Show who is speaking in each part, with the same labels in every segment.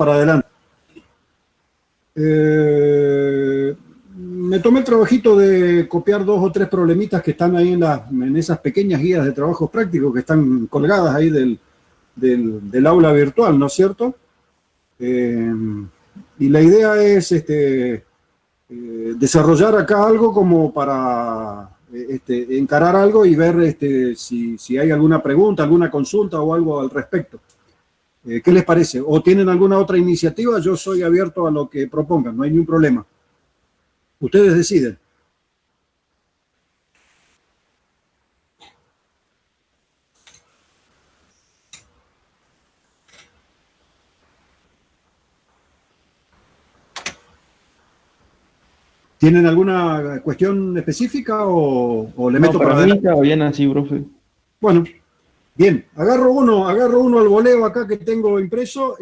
Speaker 1: para adelante. Me tomé el trabajito de copiar 2 o 3 problemitas que están ahí en esas pequeñas guías de trabajos prácticos que están colgadas ahí del aula virtual, ¿no es cierto? Y la idea es desarrollar acá algo como para encarar algo y ver si hay alguna pregunta, alguna consulta o algo al respecto. ¿Qué les parece? ¿O tienen alguna otra iniciativa? Yo soy abierto a lo que propongan, no hay ningún problema. Ustedes deciden. ¿Tienen alguna cuestión específica o le meto para
Speaker 2: adelante? Para mí está bien así, profe.
Speaker 1: Bueno, bien. Agarro uno al voleo acá que tengo impreso.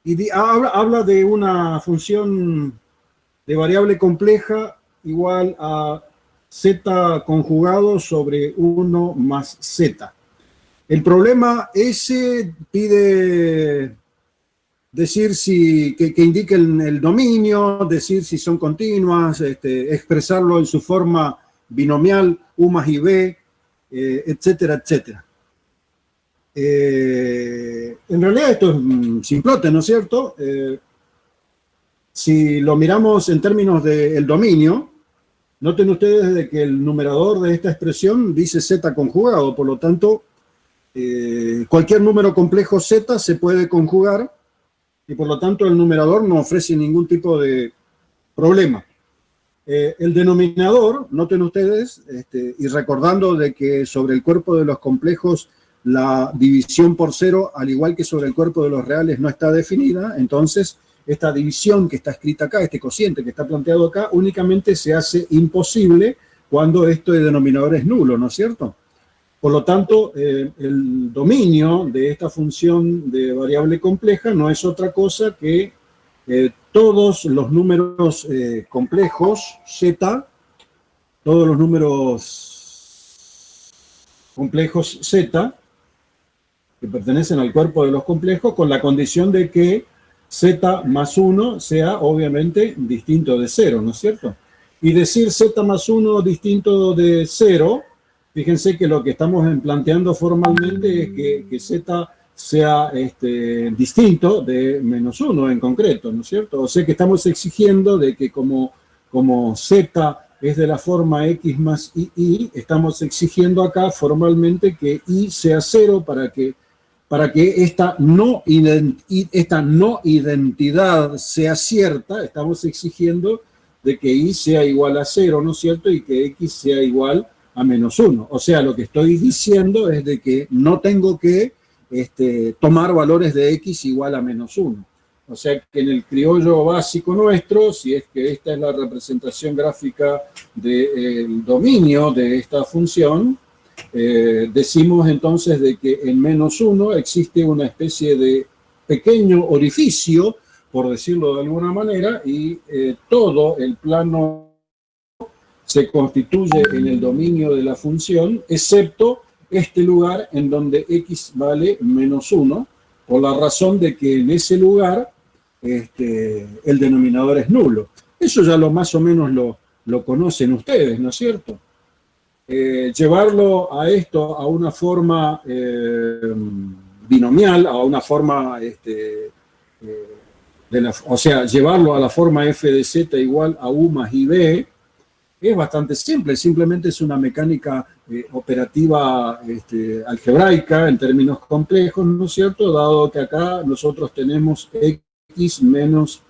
Speaker 1: Y habla de una función de variable compleja igual a z conjugado sobre 1 más z. El problema ese pide decir que indique el dominio, decir si son continuas, expresarlo en su forma binomial, u más ib, etcétera, etcétera. En realidad esto es simplote, ¿no es cierto? Si lo miramos en términos del dominio, noten ustedes de que el numerador de esta expresión dice z conjugado, por lo tanto, cualquier número complejo z se puede conjugar y por lo tanto el numerador no ofrece ningún tipo de problema. El denominador, noten ustedes, y recordando de que sobre el cuerpo de los complejos la división por 0, al igual que sobre el cuerpo de los reales, no está definida, entonces esta división que está escrita acá, este cociente que está planteado acá, únicamente se hace imposible cuando este denominador es nulo, ¿no es cierto? Por lo tanto, el dominio de esta función de variable compleja no es otra cosa que todos los números complejos z, todos los números complejos z, que pertenecen al cuerpo de los complejos, con la condición de que z más 1 sea obviamente distinto de 0, ¿no es cierto? Y decir z más 1 distinto de 0, fíjense que lo que estamos planteando formalmente es que z sea distinto de menos 1 en concreto, ¿no es cierto? O sea que estamos exigiendo de que como z es de la forma x más i, estamos exigiendo acá formalmente que i sea 0 para que esta no identidad sea cierta, estamos exigiendo de que i sea igual a 0, ¿no es cierto? Y que x sea igual a menos 1. O sea, lo que estoy diciendo es de que no tengo que tomar valores de x igual a menos 1. O sea, que en el criollo básico nuestro, si es que esta es la representación gráfica del dominio de esta función, decimos entonces de que en menos 1 existe una especie de pequeño orificio, por decirlo de alguna manera, y todo el plano se constituye en el dominio de la función, excepto este lugar en donde x vale menos 1, por la razón de que en ese lugar el denominador es nulo. Eso ya más o menos lo conocen ustedes, ¿no es cierto? Llevarlo a esto a una forma binomial, a una forma, o sea, llevarlo a la forma f de z igual a u más ib, es bastante simple, simplemente es una mecánica operativa algebraica en términos complejos, ¿no es cierto? Dado que acá nosotros tenemos x menos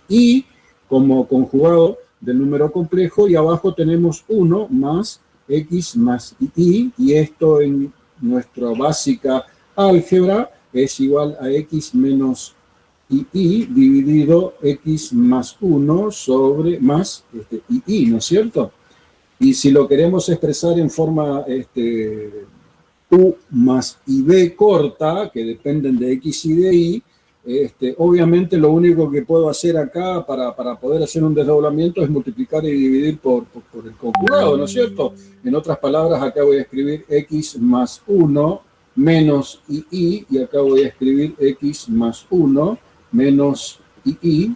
Speaker 1: i como conjugado del número complejo y abajo tenemos 1 más x más i, y esto en nuestra básica álgebra es igual a x menos i dividido x más 1 sobre más i, ¿no es cierto? Y si lo queremos expresar en forma u más ib corta, que dependen de x y de i, obviamente lo único que puedo hacer acá para poder hacer un desdoblamiento es multiplicar y dividir por el conjugado, ¿no es cierto? En otras palabras, acá voy a escribir x más 1 menos II, y acá voy a escribir x más 1 menos II.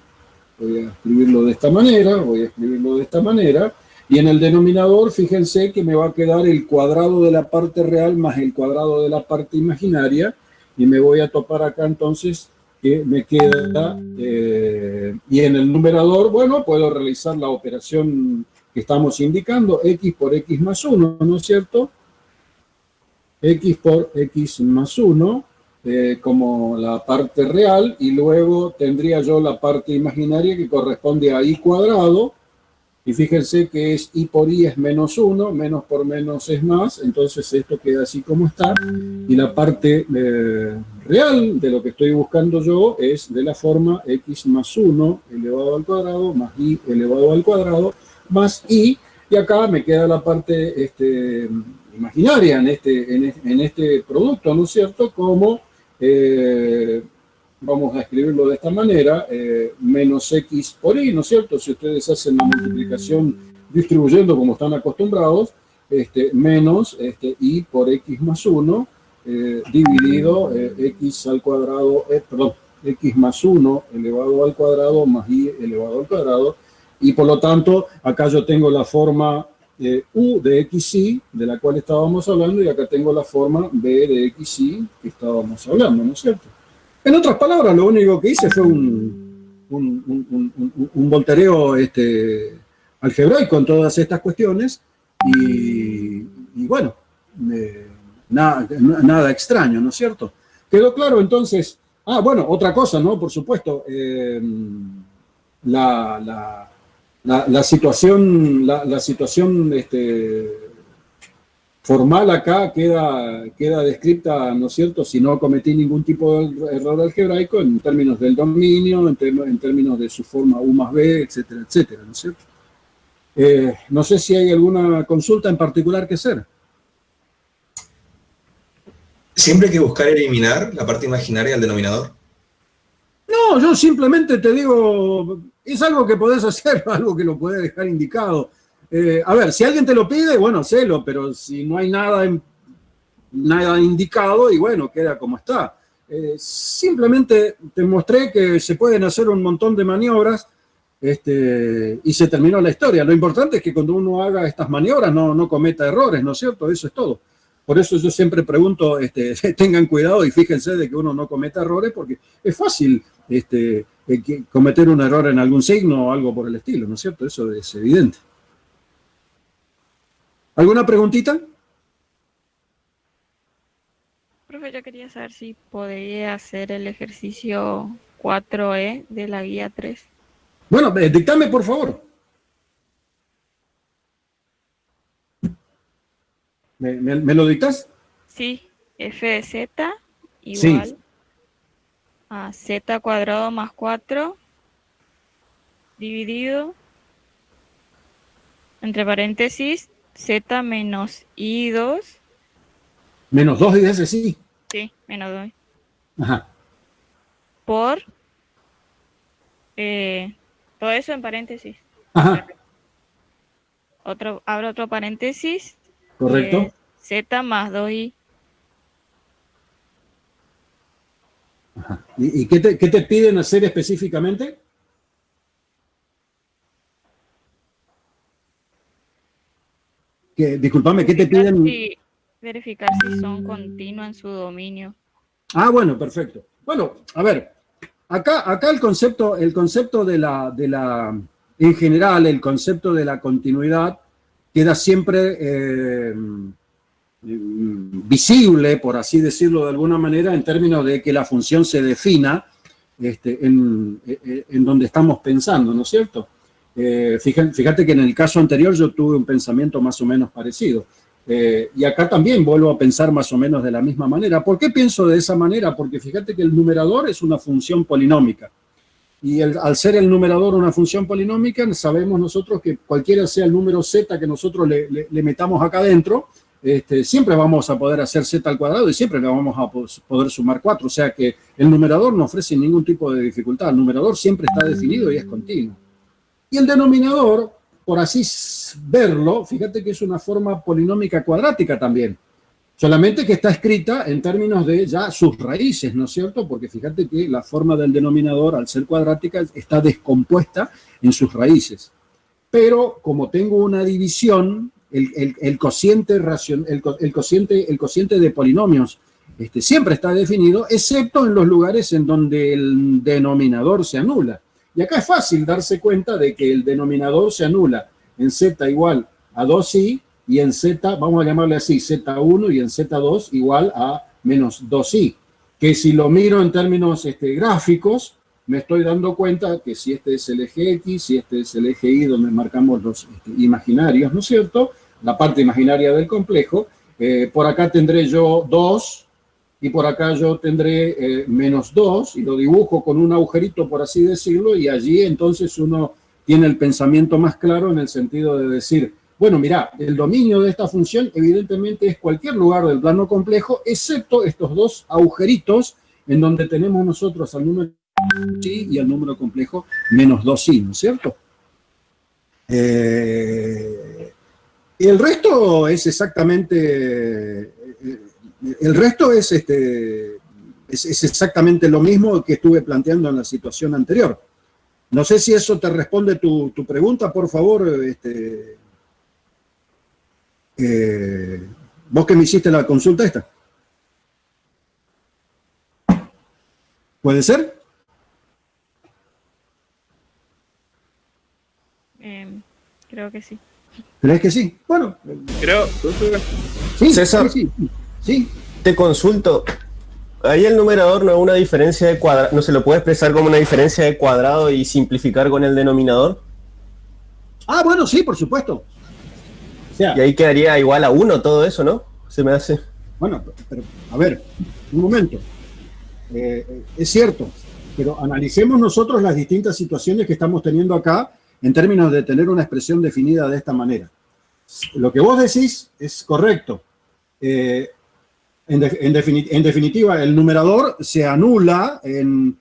Speaker 1: Voy a escribirlo de esta manera, y en el denominador, fíjense que me va a quedar el cuadrado de la parte real más el cuadrado de la parte imaginaria, y me voy a topar acá entonces que me queda, y en el numerador, bueno, puedo realizar la operación que estamos indicando, x por x más 1, ¿no es cierto? X por x más 1, como la parte real, y luego tendría yo la parte imaginaria que corresponde a I cuadrado, y fíjense que es I por I es menos 1, menos por menos es más, entonces esto queda así como está, y la parte real de lo que estoy buscando yo es de la forma x más 1 elevado al cuadrado más I elevado al cuadrado más I, y acá me queda la parte imaginaria en este producto, ¿no es cierto? Como, vamos a escribirlo de esta manera, menos x por i, ¿no es cierto? Si ustedes hacen la multiplicación distribuyendo como están acostumbrados, menos i por x más 1, dividido x al cuadrado, perdón, x más 1 elevado al cuadrado más i elevado al cuadrado, y por lo tanto, acá yo tengo la forma u de xi, de la cual estábamos hablando, y acá tengo la forma b de xi que estábamos hablando, ¿no es cierto? En otras palabras, lo único que hice fue un voltereo algebraico en todas estas cuestiones, y bueno, nada extraño, ¿no es cierto? ¿Quedó claro entonces? Ah, bueno, otra cosa, ¿no? Por supuesto, la situación formal acá queda descrita, ¿no es cierto?, si no cometí ningún tipo de error algebraico en términos del dominio, en términos de su forma U más B, etcétera, etcétera, ¿no es cierto? No sé si hay alguna consulta en particular que hacer.
Speaker 2: ¿Siempre hay que buscar eliminar la parte imaginaria del denominador?
Speaker 1: No, yo simplemente te digo, es algo que podés hacer, algo que lo podés dejar indicado. A ver, si alguien te lo pide, bueno, sélo, pero si no hay nada indicado, y bueno, queda como está. Simplemente te mostré que se pueden hacer un montón de maniobras, y se terminó la historia. Lo importante es que cuando uno haga estas maniobras no cometa errores, ¿no es cierto? Eso es todo. Por eso yo siempre pregunto, tengan cuidado y fíjense de que uno no cometa errores, porque es fácil cometer un error en algún signo o algo por el estilo, ¿no es cierto? Eso es evidente. ¿Alguna preguntita?
Speaker 3: Profe, yo quería saber si podría hacer el ejercicio 4E de la guía 3.
Speaker 1: Bueno, dictame, por favor. ¿Me lo dictas?
Speaker 3: Sí, f de z igual sí. A z cuadrado más 4 dividido entre paréntesis z menos i2.
Speaker 1: Menos 2 y ese sí.
Speaker 3: Sí, menos 2.
Speaker 1: Ajá.
Speaker 3: Por todo eso en paréntesis.
Speaker 1: Ajá.
Speaker 3: Abro otro paréntesis.
Speaker 1: Correcto.
Speaker 3: Z más 2i.
Speaker 1: Ajá. ¿Y qué te piden hacer específicamente? Disculpame, ¿qué te piden?
Speaker 3: Verificar si son continuos en su dominio.
Speaker 1: Ah, bueno, perfecto. Bueno, a ver, acá el concepto en general, el concepto de la continuidad queda siempre visible, por así decirlo de alguna manera, en términos de que la función se defina en donde estamos pensando, ¿no es cierto? Fíjate que en el caso anterior yo tuve un pensamiento más o menos parecido. Y acá también vuelvo a pensar más o menos de la misma manera. ¿Por qué pienso de esa manera? Porque fíjate que el numerador es una función polinómica. Y al ser el numerador una función polinómica, sabemos nosotros que cualquiera sea el número z que nosotros le metamos acá adentro, siempre vamos a poder hacer z al cuadrado y siempre le vamos a poder sumar 4. O sea que el numerador no ofrece ningún tipo de dificultad. El numerador siempre está definido y es continuo. Y el denominador, por así verlo, fíjate que es una forma polinómica cuadrática también. Solamente que está escrita en términos de ya sus raíces, ¿no es cierto? Porque fíjate que la forma del denominador, al ser cuadrática, está descompuesta en sus raíces. Pero como tengo una división, el cociente de polinomios siempre está definido, excepto en los lugares en donde el denominador se anula. Y acá es fácil darse cuenta de que el denominador se anula en z igual a 2i, y en z, vamos a llamarle así, z1, y en z2 igual a menos 2i. Que si lo miro en términos gráficos, me estoy dando cuenta que si este es el eje X, si este es el eje Y, donde marcamos los imaginarios, ¿no es cierto? La parte imaginaria del complejo, por acá tendré yo 2, y por acá yo tendré menos 2, y lo dibujo con un agujerito, por así decirlo, y allí entonces uno tiene el pensamiento más claro en el sentido de decir, bueno, mirá, el dominio de esta función evidentemente es cualquier lugar del plano complejo, excepto estos dos agujeritos en donde tenemos nosotros al número i y al número complejo menos 2i, ¿no es cierto? Y el resto es exactamente... El resto es exactamente lo mismo que estuve planteando en la situación anterior. No sé si eso te responde tu pregunta, por favor. Vos que me hiciste la consulta esta. ¿Puede ser?
Speaker 3: Creo que sí.
Speaker 1: ¿Crees que sí? Bueno.
Speaker 4: Creo.
Speaker 1: Sí,
Speaker 5: César,
Speaker 1: sí.
Speaker 5: te consulto. Ahí el numerador no es una diferencia de cuadrado, no se lo puede expresar como una diferencia de cuadrado y simplificar con el denominador.
Speaker 1: Ah, bueno, sí, por supuesto. O sea,
Speaker 5: Y ahí quedaría igual a 1 todo eso, ¿no? Se me hace.
Speaker 1: bueno, pero a ver, un momento. Es cierto, pero analicemos nosotros las distintas situaciones que estamos teniendo acá en términos de tener una expresión definida de esta manera. Lo que vos decís es correcto. En definitiva, el numerador se anula en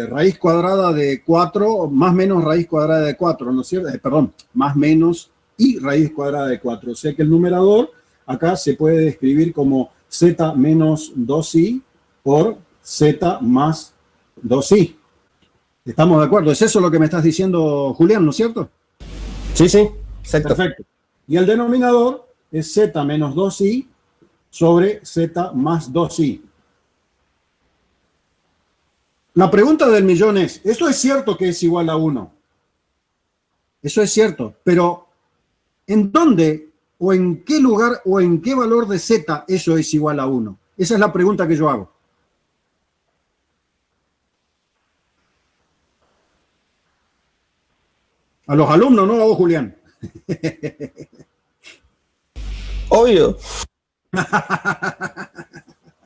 Speaker 1: raíz cuadrada de 4 más menos raíz cuadrada de 4, ¿no es cierto? Perdón, más menos y raíz cuadrada de 4. O sea que el numerador acá se puede escribir como z menos 2i por z más 2i. ¿Estamos de acuerdo? ¿Es eso lo que me estás diciendo, Julián, no es cierto?
Speaker 5: Sí, exacto.
Speaker 1: Perfecto. Y el denominador es z menos 2i sobre z más 2i. La pregunta del millón es, ¿eso es cierto que es igual a 1? Eso es cierto, pero ¿en dónde o en qué lugar o en qué valor de z eso es igual a 1? Esa es la pregunta que yo hago. A los alumnos, no a vos, Julián.
Speaker 5: Obvio.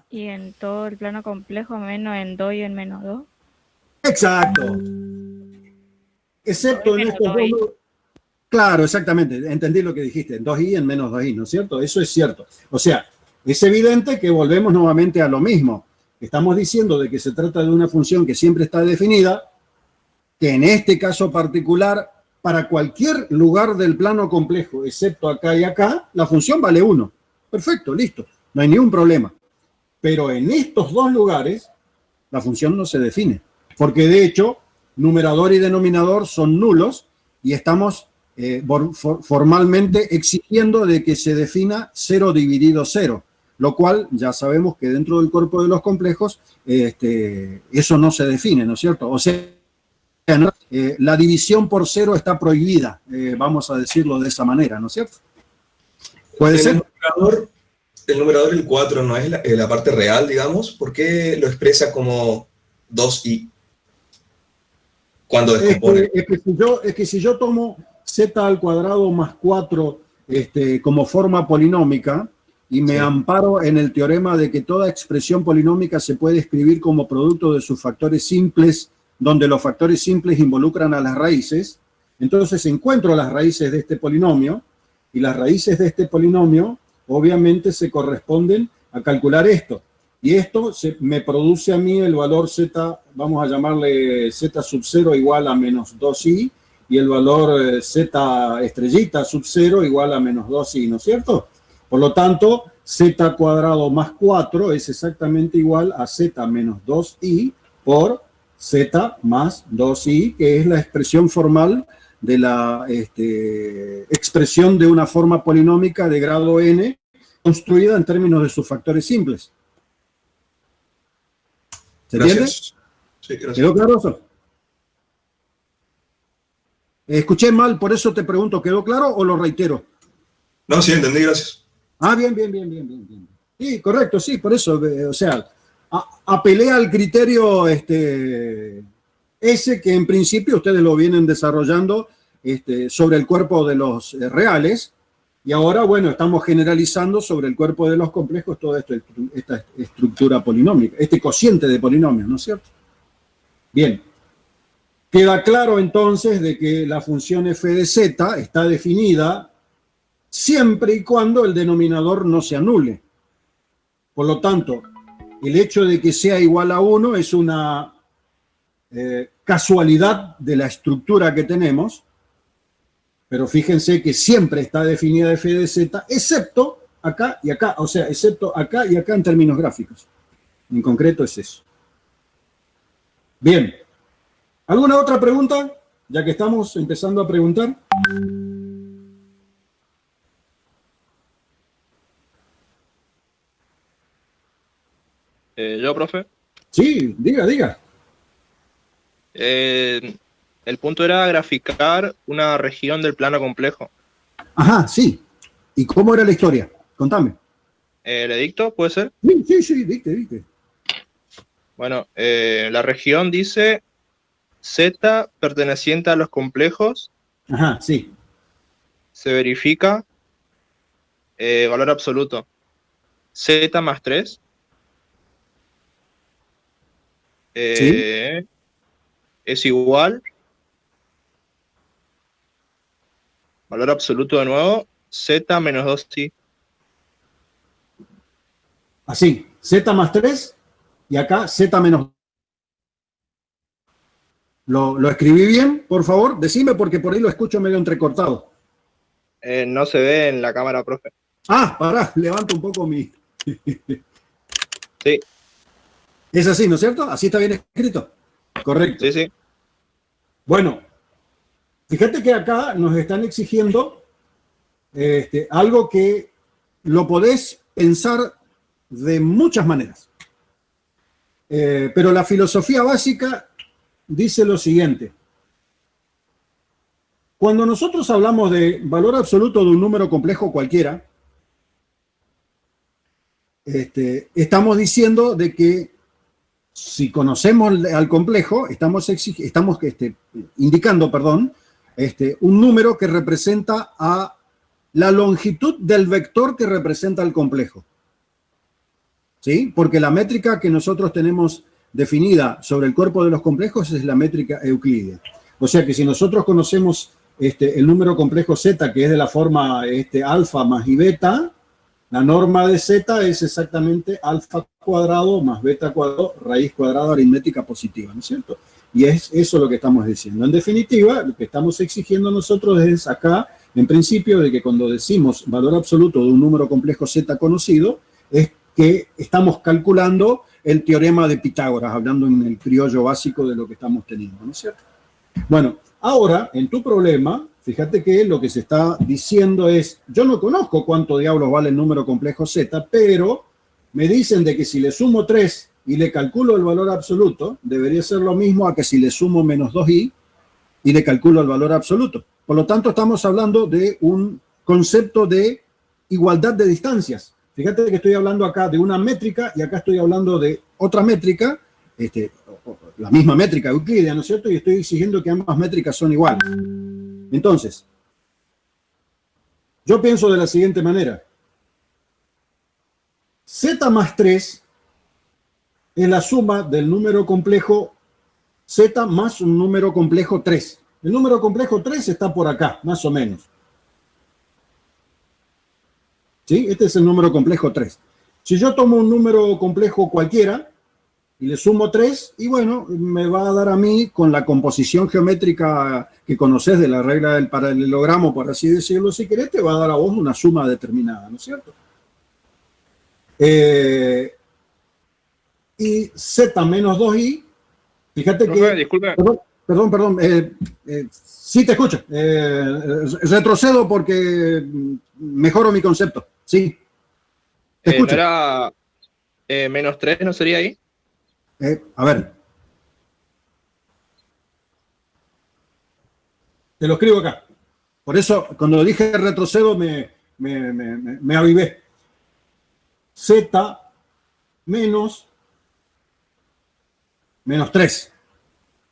Speaker 3: Y en todo el plano complejo, menos en 2 y en menos 2.
Speaker 1: Exacto. Excepto en estos dos. Claro, exactamente. Entendí lo que dijiste. En 2i en menos 2i, ¿no es cierto? Eso es cierto. O sea, es evidente que volvemos nuevamente a lo mismo. Estamos diciendo de que se trata de una función que siempre está definida, que en este caso particular, para cualquier lugar del plano complejo, excepto acá y acá, la función vale 1. Perfecto, listo. No hay ningún problema. Pero en estos dos lugares, la función no se define. Porque de hecho, numerador y denominador son nulos y estamos formalmente exigiendo de que se defina 0 dividido 0. Lo cual ya sabemos que dentro del cuerpo de los complejos eso no se define, ¿no es cierto? O sea, la división por 0 está prohibida, vamos a decirlo de esa manera, ¿no es cierto? ¿Puede ser?
Speaker 2: El numerador, el 4, no es la parte real, digamos. ¿Por qué lo expresa como 2i cuando descompone?
Speaker 1: Es que si yo tomo z al cuadrado más 4 como forma polinómica y me amparo en el teorema de que toda expresión polinómica se puede escribir como producto de sus factores simples, donde los factores simples involucran a las raíces, entonces encuentro las raíces de este polinomio, y las raíces de este polinomio obviamente se corresponden a calcular esto. Y esto me produce a mí el valor z, vamos a llamarle z sub 0 igual a menos 2i, y el valor z estrellita sub 0 igual a menos 2i, ¿no es cierto? Por lo tanto, z cuadrado más 4 es exactamente igual a z menos 2i por z más 2i, que es la expresión formal de la expresión de una forma polinómica de grado n construida en términos de sus factores simples. ¿Se entiende?
Speaker 2: Sí, gracias.
Speaker 1: ¿Quedó claro eso? Escuché mal, por eso te pregunto, ¿quedó claro o lo reitero?
Speaker 2: No, sí, entendí, gracias.
Speaker 1: Ah, bien. Sí, correcto, sí, por eso, o sea, apelé al criterio ese que en principio ustedes lo vienen desarrollando sobre el cuerpo de los reales, y ahora, bueno, estamos generalizando sobre el cuerpo de los complejos toda esta estructura polinómica, este cociente de polinomios, ¿no es cierto? Bien. Queda claro entonces de que la función f de z está definida siempre y cuando el denominador no se anule. Por lo tanto, el hecho de que sea igual a 1 es una casualidad de la estructura que tenemos, pero fíjense que siempre está definida f de z, excepto acá y acá, o sea, excepto acá y acá en términos gráficos. En concreto es eso. Bien. ¿Alguna otra pregunta? Ya que estamos empezando a preguntar.
Speaker 4: Yo, profe.
Speaker 1: Sí, diga.
Speaker 4: El punto era graficar una región del plano complejo.
Speaker 1: Ajá, sí. ¿Y cómo era la historia? Contame.
Speaker 4: ¿Le dicto? ¿Puede ser?
Speaker 1: Sí, dicte.
Speaker 4: Bueno, la región dice Z perteneciente a los complejos.
Speaker 1: Ajá, sí.
Speaker 4: Se verifica valor absoluto. Z más 3.
Speaker 1: Sí.
Speaker 4: Es igual. Valor absoluto de nuevo. Z menos 2i.
Speaker 1: Así, z más 3 y acá z menos. ¿Lo escribí bien, por favor? Decime porque por ahí lo escucho medio entrecortado.
Speaker 4: No se ve en la cámara, profe.
Speaker 1: Ah, pará, levanto un poco mi...
Speaker 4: Sí.
Speaker 1: Es así, ¿no es cierto? Así está bien escrito. Correcto.
Speaker 4: Sí.
Speaker 1: Bueno, fíjate que acá nos están exigiendo algo que lo podés pensar de muchas maneras. Pero la filosofía básica dice lo siguiente. Cuando nosotros hablamos de valor absoluto de un número complejo cualquiera, estamos diciendo de que si conocemos al complejo, estamos indicando, un número que representa a la longitud del vector que representa al complejo. ¿Sí? Porque la métrica que nosotros tenemos definida sobre el cuerpo de los complejos es la métrica euclídea. O sea que si nosotros conocemos el número complejo z, que es de la forma alfa más y beta, la norma de z es exactamente alfa cuadrado más beta cuadrado, raíz cuadrada aritmética positiva, ¿no es cierto? Y es eso lo que estamos diciendo. En definitiva, lo que estamos exigiendo nosotros es acá, en principio, de que cuando decimos valor absoluto de un número complejo z conocido, es que estamos calculando el teorema de Pitágoras, hablando en el criollo básico de lo que estamos teniendo, ¿no es cierto? Bueno, ahora, en tu problema, fíjate que lo que se está diciendo es, yo no conozco cuánto diablos vale el número complejo z, pero me dicen de que si le sumo 3 y le calculo el valor absoluto, debería ser lo mismo a que si le sumo menos 2i y le calculo el valor absoluto. Por lo tanto, estamos hablando de un concepto de igualdad de distancias. Fíjate que estoy hablando acá de una métrica y acá estoy hablando de otra métrica, la misma métrica euclídea, ¿no es cierto? Y estoy exigiendo que ambas métricas son iguales. Entonces, yo pienso de la siguiente manera. Z más 3 es la suma del número complejo Z más un número complejo 3. El número complejo 3 está por acá, más o menos. ¿Sí? Este es el número complejo 3. Si yo tomo un número complejo cualquiera y le sumo 3, y bueno, me va a dar a mí, con la composición geométrica que conoces de la regla del paralelogramo, por así decirlo, si querés, te va a dar a vos una suma determinada, ¿no es cierto? Y Z menos 2i, fíjate
Speaker 4: Profe,
Speaker 1: que...
Speaker 4: disculpe.
Speaker 1: Perdón. Sí te escucho. Retrocedo porque mejoro mi concepto. Sí. Te
Speaker 4: ¿No
Speaker 1: escucho.
Speaker 4: era menos 3, no sería ahí?
Speaker 1: A ver. Te lo escribo acá. Por eso, cuando dije retrocedo, me avivé. Z menos 3.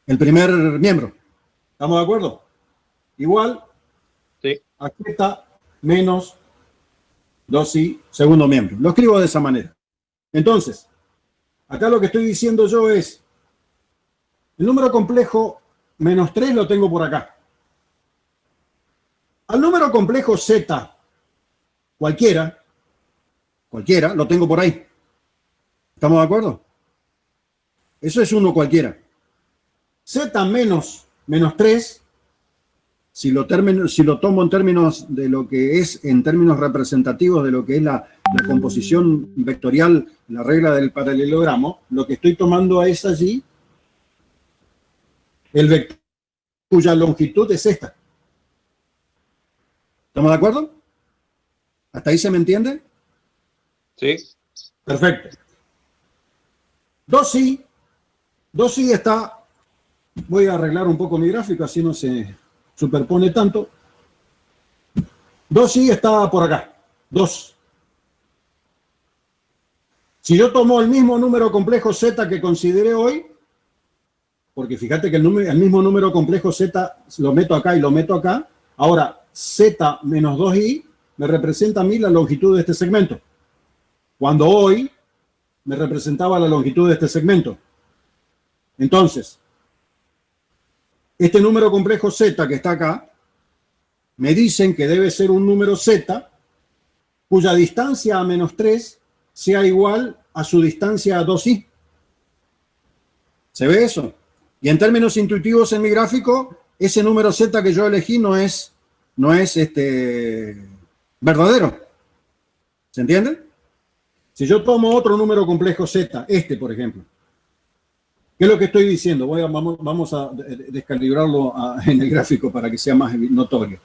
Speaker 1: El primer miembro. ¿Estamos de acuerdo? Igual
Speaker 4: Sí.
Speaker 1: a Z menos 2i, segundo miembro. Lo escribo de esa manera. Entonces, acá lo que estoy diciendo yo es, el número complejo menos 3 lo tengo por acá. Al número complejo Z, cualquiera, lo tengo por ahí. ¿Estamos de acuerdo? Eso es uno cualquiera. Z menos 3, si lo tomo en términos de lo que es, en términos representativos de lo que es la composición vectorial, la regla del paralelogramo, lo que estoy tomando es allí el vector cuya longitud es esta. ¿Estamos de acuerdo? ¿Hasta ahí se me entiende?
Speaker 4: Sí.
Speaker 1: Perfecto. 2i está, voy a arreglar un poco mi gráfico, así no se superpone tanto. 2i está por acá, 2. Si yo tomo el mismo número complejo z que consideré hoy, porque fíjate que el mismo número complejo z lo meto acá y lo meto acá, ahora z menos 2i me representa a mí la longitud de este segmento, cuando hoy me representaba la longitud de este segmento. Entonces, este número complejo z que está acá, me dicen que debe ser un número z cuya distancia a menos 3 sea igual a su distancia a 2i. ¿Se ve eso? Y en términos intuitivos en mi gráfico, ese número z que yo elegí no es verdadero. ¿Se entiende? Si yo tomo otro número complejo z, por ejemplo, ¿qué es lo que estoy diciendo? Vamos a descalibrarlo en el gráfico para que sea más notorio.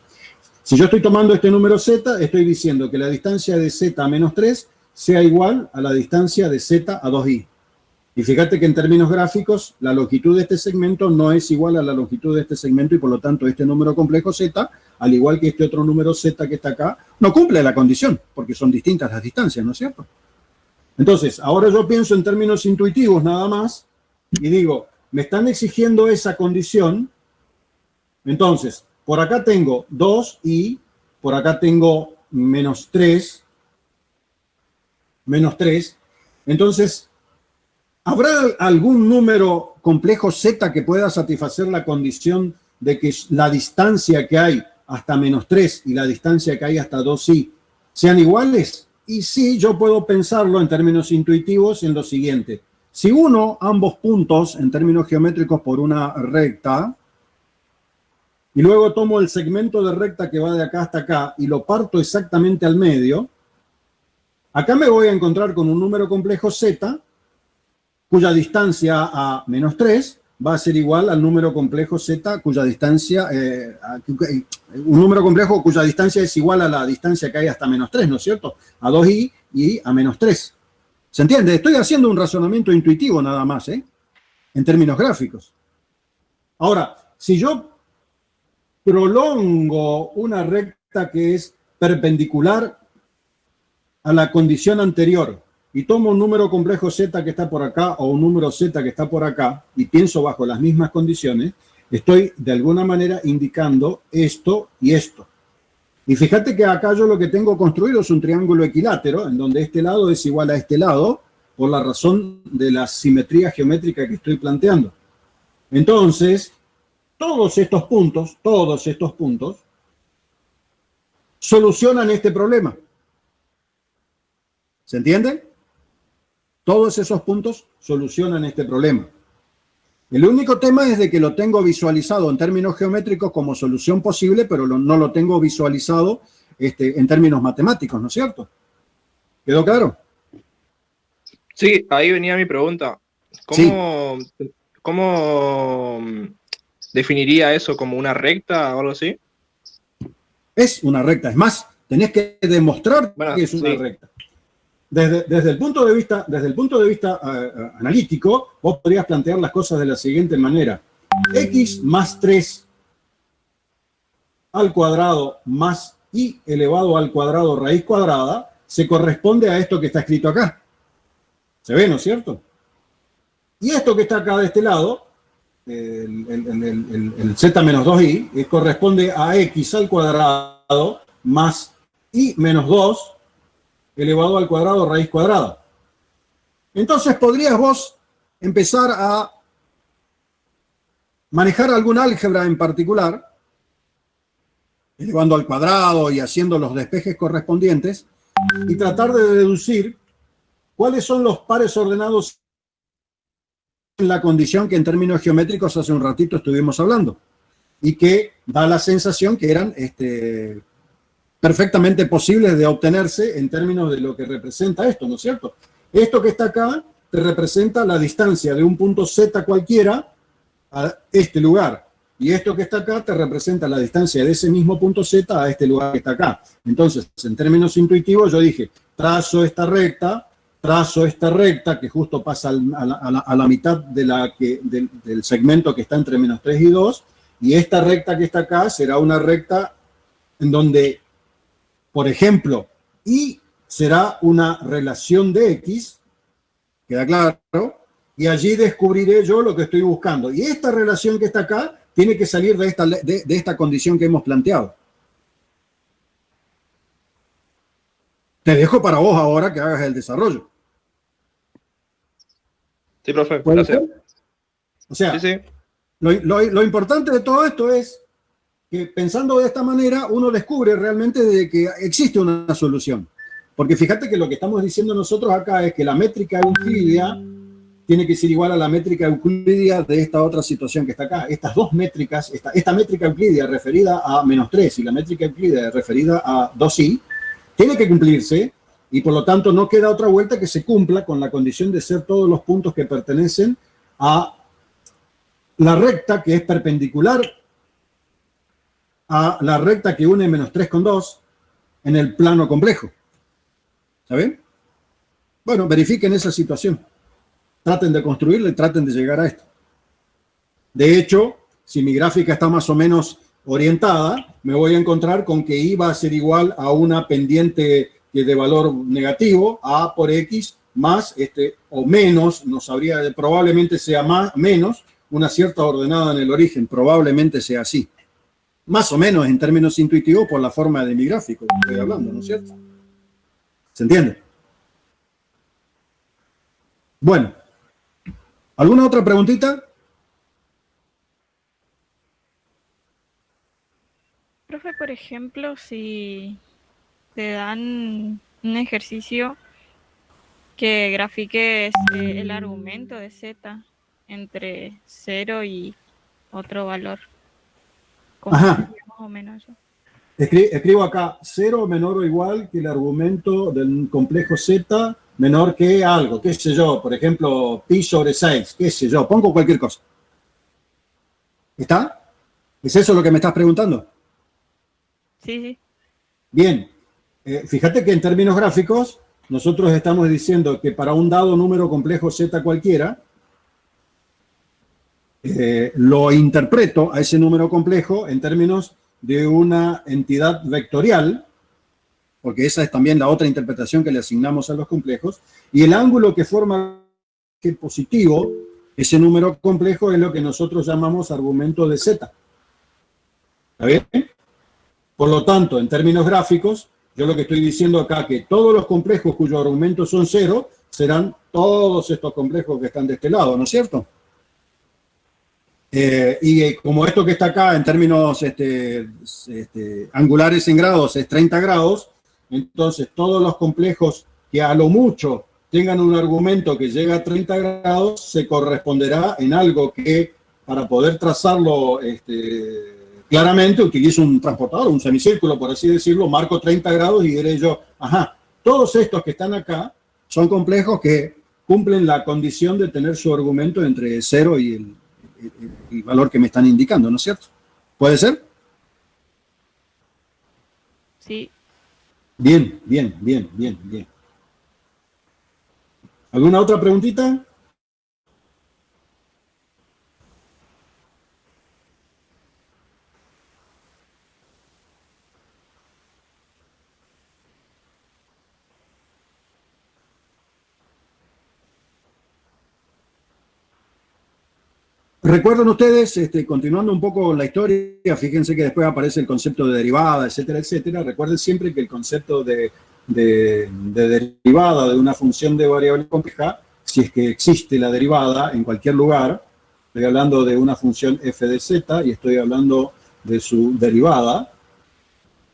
Speaker 1: Si yo estoy tomando este número z, estoy diciendo que la distancia de z a menos 3 sea igual a la distancia de z a 2i. Y fíjate que en términos gráficos, la longitud de este segmento no es igual a la longitud de este segmento y por lo tanto este número complejo z, al igual que este otro número z que está acá, no cumple la condición, porque son distintas las distancias, ¿no es cierto? Entonces, ahora yo pienso en términos intuitivos nada más y digo, me están exigiendo esa condición, entonces, por acá tengo 2i, por acá tengo menos 3, entonces, ¿habrá algún número complejo z que pueda satisfacer la condición de que la distancia que hay hasta menos 3 y la distancia que hay hasta 2i sean iguales? Y sí, yo puedo pensarlo en términos intuitivos en lo siguiente. Si uno ambos puntos en términos geométricos por una recta, y luego tomo el segmento de recta que va de acá hasta acá y lo parto exactamente al medio, acá me voy a encontrar con un número complejo z cuya distancia a menos 3 va a ser igual al número complejo z cuya distancia, un número complejo cuya distancia es igual a la distancia que hay hasta menos 3, ¿no es cierto? A 2i y a menos 3. ¿Se entiende? Estoy haciendo un razonamiento intuitivo nada más, en términos gráficos. Ahora, si yo prolongo una recta que es perpendicular a la condición anterior y tomo un número complejo z que está por acá o un número z que está por acá y pienso bajo las mismas condiciones, estoy de alguna manera indicando esto y esto. Y fíjate que acá yo lo que tengo construido es un triángulo equilátero en donde este lado es igual a este lado por la razón de la simetría geométrica que estoy planteando. Entonces, todos estos puntos solucionan este problema. ¿Se entiende? Todos esos puntos solucionan este problema. El único tema es de que lo tengo visualizado en términos geométricos como solución posible, pero no lo tengo visualizado en términos matemáticos, ¿no es cierto? ¿Quedó claro?
Speaker 4: Sí, ahí venía mi pregunta. ¿Cómo definiría eso como una recta o algo así?
Speaker 1: Es una recta. Es más, tenés que demostrar
Speaker 4: Bueno,
Speaker 1: que es una
Speaker 4: sí.
Speaker 1: recta. Desde el punto de vista analítico, vos podrías plantear las cosas de la siguiente manera. X más 3 al cuadrado más y elevado al cuadrado raíz cuadrada se corresponde a esto que está escrito acá. ¿Se ve, no es cierto? Y esto que está acá de este lado, el z menos 2i, corresponde a x al cuadrado más y menos 2 elevado al cuadrado raíz cuadrada. Entonces podrías vos empezar a manejar algún álgebra en particular, elevando al cuadrado y haciendo los despejes correspondientes, y tratar de deducir cuáles son los pares ordenados en la condición que en términos geométricos hace un ratito estuvimos hablando, y que da la sensación que eran perfectamente posibles de obtenerse en términos de lo que representa esto, ¿no es cierto? Esto que está acá te representa la distancia de un punto Z cualquiera a este lugar, y esto que está acá te representa la distancia de ese mismo punto Z a este lugar que está acá. Entonces, en términos intuitivos, yo dije, trazo esta recta que justo pasa a la mitad del segmento que está entre menos 3 y 2, y esta recta que está acá será una recta en donde, por ejemplo, y será una relación de X, queda claro, y allí descubriré yo lo que estoy buscando. Y esta relación que está acá tiene que salir de esta condición que hemos planteado. Te dejo para vos ahora que hagas el desarrollo.
Speaker 4: Sí, profe,
Speaker 1: ¿Puede
Speaker 4: gracias.
Speaker 1: ser? O sea,
Speaker 4: Sí.
Speaker 1: lo importante de todo esto es que pensando de esta manera uno descubre realmente de que existe una solución. Porque fíjate que lo que estamos diciendo nosotros acá es que la métrica euclidia tiene que ser igual a la métrica euclidia de esta otra situación que está acá. Estas dos métricas, esta métrica euclidia referida a menos 3 y la métrica euclidia referida a 2i, tiene que cumplirse, y por lo tanto no queda otra vuelta que se cumpla con la condición de ser todos los puntos que pertenecen a la recta que es perpendicular a la recta que une menos 3 con 2 en el plano complejo. ¿Saben? Bueno, verifiquen esa situación. Traten de construirla y traten de llegar a esto. De hecho, si mi gráfica está más o menos orientada, me voy a encontrar con que i va a ser igual a una pendiente de valor negativo, a por x, más o menos, no sabría, probablemente sea más, menos, una cierta ordenada en el origen, probablemente sea así. Más o menos en términos intuitivos por la forma de mi gráfico que estoy hablando, ¿no es cierto? ¿Se entiende? Bueno, ¿alguna otra preguntita?
Speaker 3: Profe, por ejemplo, si te dan un ejercicio que grafiques el argumento de Z entre 0 y otro valor. ¿Cómo
Speaker 1: Ajá.
Speaker 3: sería más o menos eso?
Speaker 1: Escribo acá 0 menor o igual que el argumento del complejo Z menor que algo, qué sé yo, por ejemplo, pi sobre 6, qué sé yo, pongo cualquier cosa. ¿Está? ¿Es eso lo que me estás preguntando?
Speaker 3: Sí.
Speaker 1: Bien, fíjate que en términos gráficos nosotros estamos diciendo que para un dado número complejo Z cualquiera, lo interpreto a ese número complejo en términos de una entidad vectorial, porque esa es también la otra interpretación que le asignamos a los complejos, y el ángulo que forma el positivo, ese número complejo, es lo que nosotros llamamos argumento de Z. ¿Está bien? Por lo tanto, en términos gráficos, yo lo que estoy diciendo acá, que todos los complejos cuyos argumentos son 0, serán todos estos complejos que están de este lado, ¿no es cierto? Y como esto que está acá en términos angulares en grados es 30 grados, entonces todos los complejos que a lo mucho tengan un argumento que llega a 30 grados se corresponderá en algo que, para poder trazarlo claramente, utilizo un transportador, un semicírculo, por así decirlo, marco 30 grados y diré yo, ajá, todos estos que están acá son complejos que cumplen la condición de tener su argumento entre 0 y el valor que me están indicando, ¿no es cierto? ¿Puede ser?
Speaker 3: Sí.
Speaker 1: Bien. ¿Alguna otra preguntita? Recuerden ustedes, continuando un poco la historia, fíjense que después aparece el concepto de derivada, etcétera, etcétera. Recuerden siempre que el concepto de derivada de una función de variable compleja, si es que existe la derivada en cualquier lugar, estoy hablando de una función f de z y estoy hablando de su derivada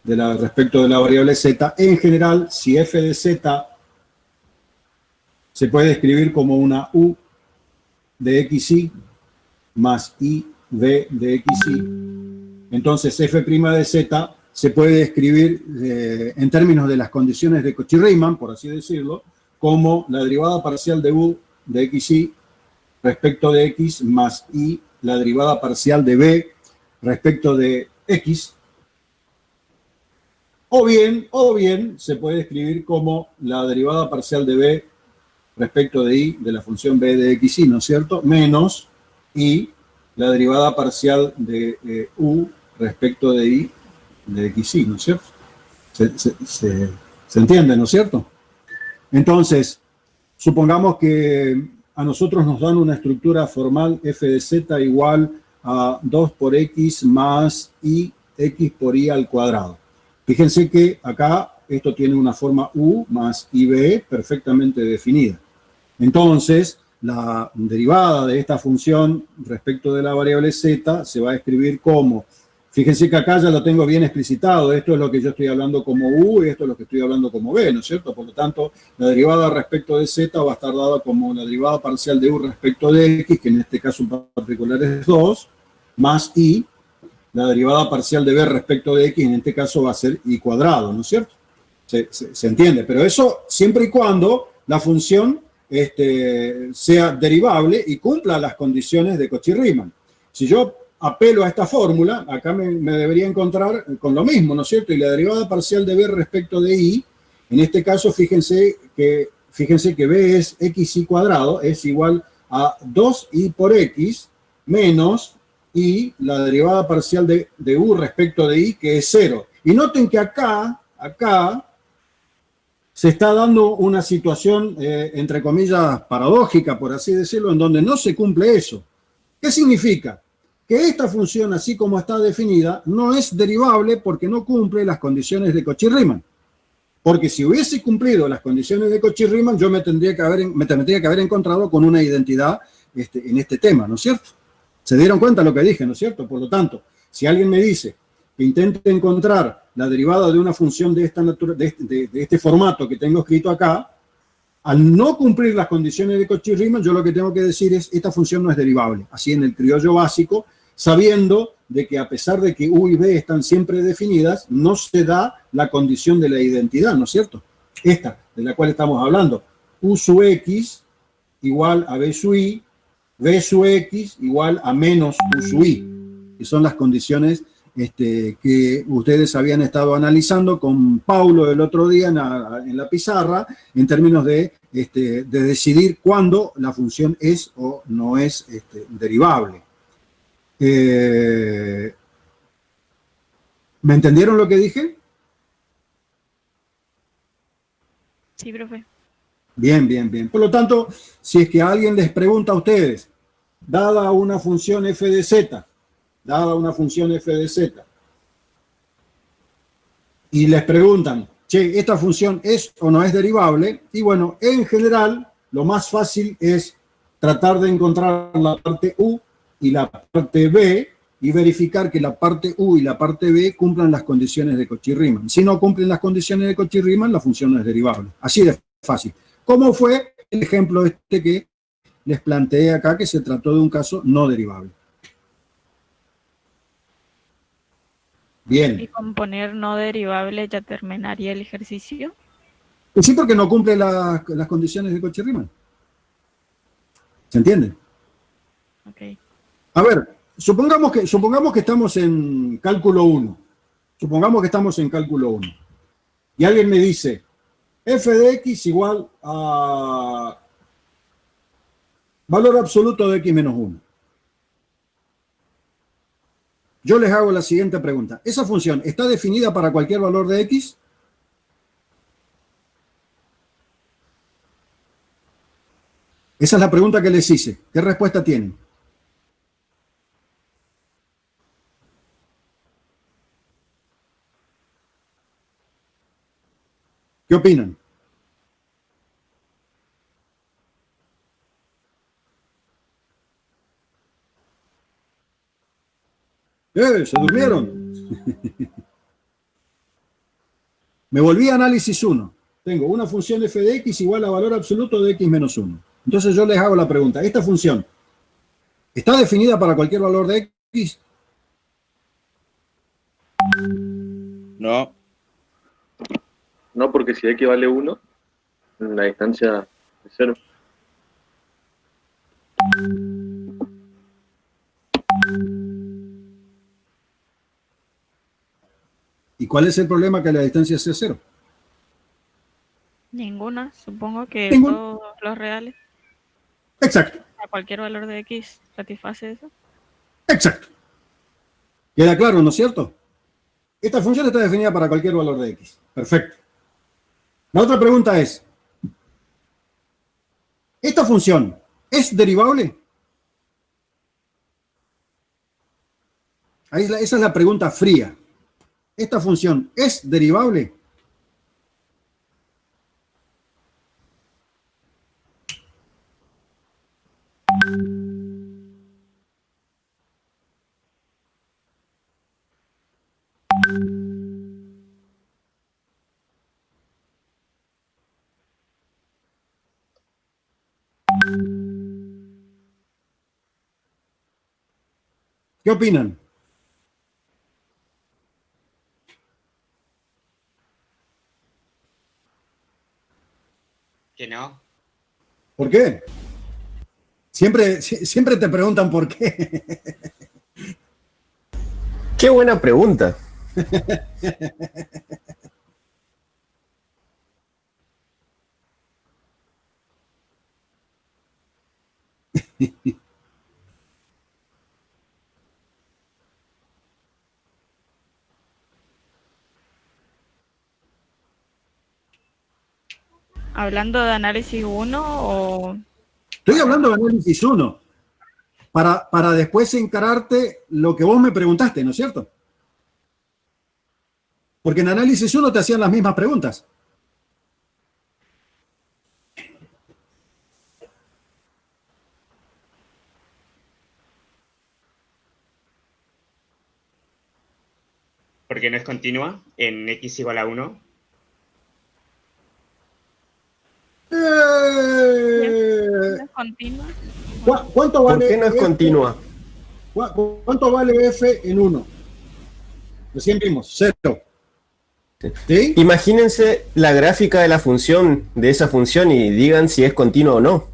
Speaker 1: respecto de la variable z. En general, si f de z se puede escribir como una u de xy más i b de xy, entonces f' de z se puede escribir en términos de las condiciones de Cauchy-Riemann, por así decirlo, como la derivada parcial de u de xy respecto de x más i, la derivada parcial de b respecto de x, o bien se puede escribir como la derivada parcial de b respecto de i de la función b de xy, ¿no es cierto?, menos y la derivada parcial de u respecto de i de xy, ¿no es cierto? ¿Se entiende, no es cierto? Entonces, supongamos que a nosotros nos dan una estructura formal f de z igual a 2 por x más i x por i al cuadrado. Fíjense que acá esto tiene una forma u más ib perfectamente definida. Entonces, la derivada de esta función respecto de la variable z se va a escribir como, fíjense que acá ya lo tengo bien explicitado, esto es lo que yo estoy hablando como u y esto es lo que estoy hablando como b, ¿no es cierto? Por lo tanto, la derivada respecto de z va a estar dada como la derivada parcial de u respecto de x, que en este caso en particular es 2, más i, la derivada parcial de b respecto de x, en este caso va a ser i cuadrado, ¿no es cierto? Se entiende, pero eso siempre y cuando la función sea derivable y cumpla las condiciones de Cauchy-Riemann. Si yo apelo a esta fórmula, acá me debería encontrar con lo mismo, ¿no es cierto? Y la derivada parcial de b respecto de i, en este caso, fíjense que b es xy cuadrado, es igual a 2i por x menos y la derivada parcial de u respecto de i, que es 0. Y noten que acá se está dando una situación, entre comillas, paradójica, por así decirlo, en donde no se cumple eso. ¿Qué significa? Que esta función, así como está definida, no es derivable porque no cumple las condiciones de Cauchy-Riemann. Porque si hubiese cumplido las condiciones de Cauchy-Riemann, yo me tendría que haber encontrado con una identidad en este tema, ¿no es cierto? ¿Se dieron cuenta lo que dije, no es cierto? Por lo tanto, si alguien me dice que intente encontrar la derivada de una función de este formato que tengo escrito acá, al no cumplir las condiciones de Cauchy-Riemann, yo lo que tengo que decir es, esta función no es derivable, así en el criollo básico, sabiendo de que a pesar de que u y b están siempre definidas, no se da la condición de la identidad, ¿no es cierto? Esta, de la cual estamos hablando, u sub x igual a b sub i, b sub x igual a menos u sub i, que son las condiciones que ustedes habían estado analizando con Paulo el otro día en la pizarra, en términos de decidir cuándo la función es o no es derivable. ¿Me entendieron lo que dije?
Speaker 3: Sí, profe.
Speaker 1: Bien. Por lo tanto, si es que alguien les pregunta a ustedes, dada una función f de z, y les preguntan, che, ¿esta función es o no es derivable? Y bueno, en general, lo más fácil es tratar de encontrar la parte u y la parte b y verificar que la parte u y la parte b cumplan las condiciones de Cauchy-Riemann. Si no cumplen las condiciones de Cauchy-Riemann, la función no es derivable. Así de fácil. ¿Cómo fue el ejemplo que les planteé acá, que se trató de un caso no derivable? Bien.
Speaker 3: ¿Y con poner no derivable ya terminaría el ejercicio?
Speaker 1: Sí, porque no cumple las condiciones de Cauchy-Riemann. ¿Se entiende?
Speaker 3: Ok.
Speaker 1: A ver, supongamos que estamos en cálculo 1. Supongamos que estamos en cálculo 1. Y alguien me dice, f de x igual a valor absoluto de x menos 1. Yo les hago la siguiente pregunta. ¿Esa función está definida para cualquier valor de x? Esa es la pregunta que les hice. ¿Qué respuesta tienen? ¿Qué opinan? ¿Se durmieron? Me volví a análisis 1. Tengo una función f de x igual a valor absoluto de x menos 1. Entonces yo les hago la pregunta. ¿Esta función está definida para cualquier valor de x?
Speaker 4: No.
Speaker 6: No, porque si x vale 1, la distancia es 0.
Speaker 1: ¿Y cuál es el problema que la distancia sea 0?
Speaker 3: Ninguna, supongo que
Speaker 1: Ninguna.
Speaker 3: todos los reales
Speaker 1: Exacto,
Speaker 3: a cualquier valor de x satisface eso.
Speaker 1: exacto. ¿Queda claro, no es cierto? Esta función está definida para cualquier valor de x. Perfecto. La otra pregunta es, ¿esta función es derivable? Esa es la pregunta fría. ¿Esta función es derivable? ¿Qué opinan?
Speaker 7: Que no.
Speaker 1: ¿Por qué? Siempre te preguntan por qué.
Speaker 5: Qué buena pregunta.
Speaker 3: Hablando de análisis 1 o...
Speaker 1: Estoy hablando de análisis 1, para después encararte lo que vos me preguntaste, ¿no es cierto? Porque en análisis 1 te hacían las mismas preguntas.
Speaker 7: Porque no es continua en x igual a 1.
Speaker 3: ¿No es continua?
Speaker 1: ¿Cuánto
Speaker 5: ¿Por
Speaker 1: vale
Speaker 5: qué no es
Speaker 1: f?
Speaker 5: continua?
Speaker 1: ¿Cuánto vale f en 1? Recién vimos, 0. ¿Sí?
Speaker 5: Imagínense la gráfica de la función, de esa función, y digan si es continua o no.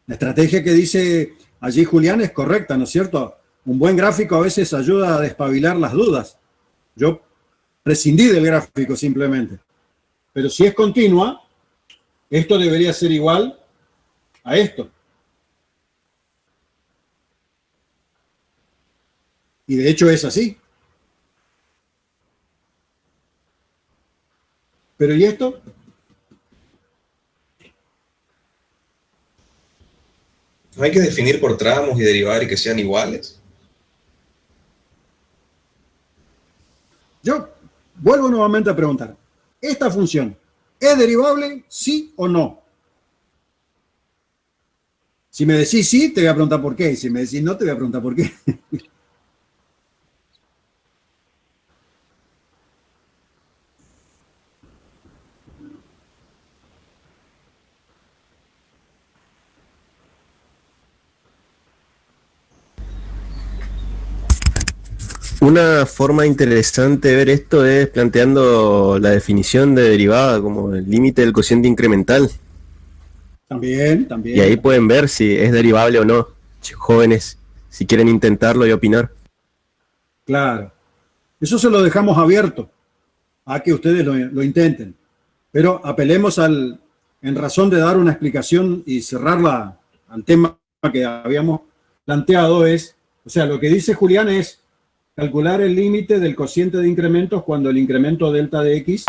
Speaker 1: La estrategia que dice allí Julián es correcta, ¿no es cierto? Un buen gráfico a veces ayuda a despabilar las dudas. Yo prescindí del gráfico simplemente. Pero si es continua, esto debería ser igual a esto. Y de hecho es así. Pero ¿y esto?
Speaker 2: ¿No hay que definir por tramos y derivar y que sean iguales?
Speaker 1: Yo vuelvo nuevamente a preguntar. ¿Esta función es derivable, sí o no? Si me decís sí, te voy a preguntar por qué. Y si me decís no, te voy a preguntar por qué.
Speaker 5: Una forma interesante de ver esto es planteando la definición de derivada como el límite del cociente incremental.
Speaker 1: También.
Speaker 5: Y ahí pueden ver si es derivable o no. Jóvenes, si quieren intentarlo y opinar.
Speaker 1: Claro. Eso se lo dejamos abierto a que ustedes lo intenten. Pero apelemos en razón de dar una explicación y cerrarla al tema que habíamos planteado o sea, lo que dice Julián es calcular el límite del cociente de incrementos cuando el incremento delta de x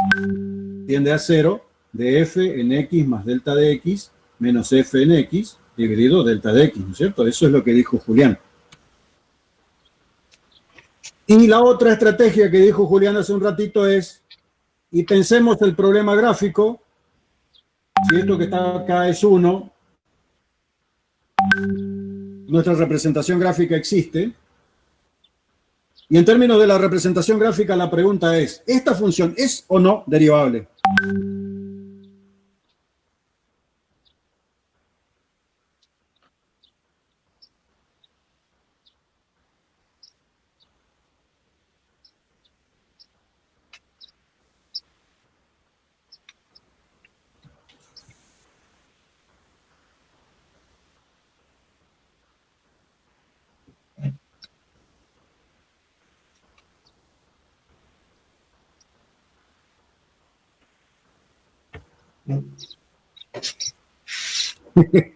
Speaker 1: tiende a 0 de f en x más delta de x menos f en x dividido delta de x, ¿no es cierto? Eso es lo que dijo Julián. Y la otra estrategia que dijo Julián hace un ratito y pensemos el problema gráfico, si esto que está acá es 1, nuestra representación gráfica existe, y en términos de la representación gráfica la pregunta es, ¿esta función es o no derivable?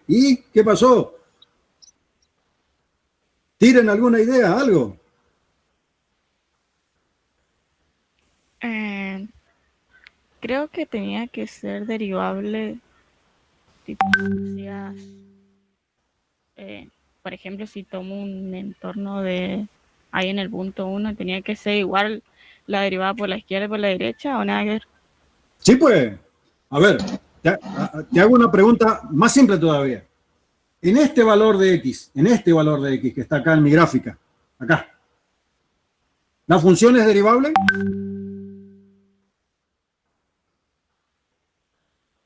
Speaker 1: ¿Y qué pasó? ¿Tiren alguna idea, algo?
Speaker 3: Creo que tenía que ser derivable, tipo, decías, por ejemplo, si tomo un entorno de ahí en el punto 1, tenía que ser igual la derivada por la izquierda y por la derecha, o nada que ver.
Speaker 1: Sí, pues. A ver, te hago una pregunta más simple todavía. En este valor de x que está acá en mi gráfica, acá, ¿la función es derivable?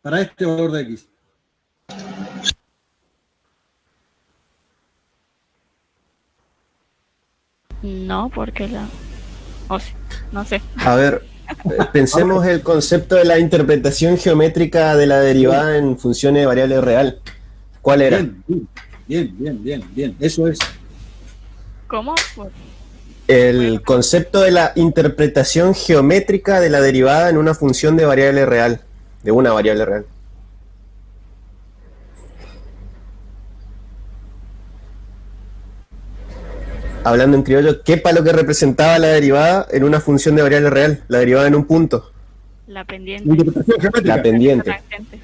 Speaker 1: Para este valor de x.
Speaker 3: No, porque o sí, no sé.
Speaker 5: A ver, pensemos el concepto de la interpretación geométrica de la derivada en funciones de variable real. ¿Cuál era?
Speaker 1: Bien. Eso es.
Speaker 3: ¿Cómo?
Speaker 5: El concepto de la interpretación geométrica de la derivada en una función de variable real, de una variable real. Hablando en criollo, ¿qué para lo que representaba la derivada en una función de variable real? La derivada en un punto.
Speaker 3: La pendiente.
Speaker 1: La interpretación geométrica.
Speaker 5: La pendiente.
Speaker 3: La tangente.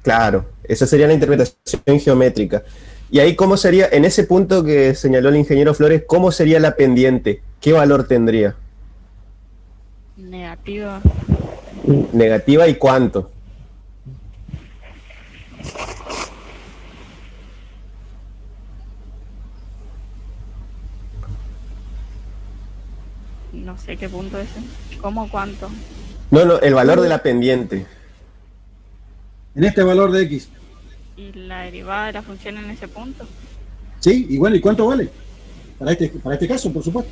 Speaker 5: Claro, esa sería la interpretación geométrica. Y ahí, ¿cómo sería, en ese punto que señaló el ingeniero Flores, cómo sería la pendiente? ¿Qué valor tendría?
Speaker 3: Negativa.
Speaker 5: ¿Negativa y cuánto?
Speaker 3: No sé qué punto es. ¿Cómo cuánto?
Speaker 5: No, el valor de la pendiente.
Speaker 1: En este valor de x.
Speaker 3: ¿Y la derivada de la función en ese punto?
Speaker 1: Sí, y bueno, ¿y cuánto vale? Para este caso, por supuesto.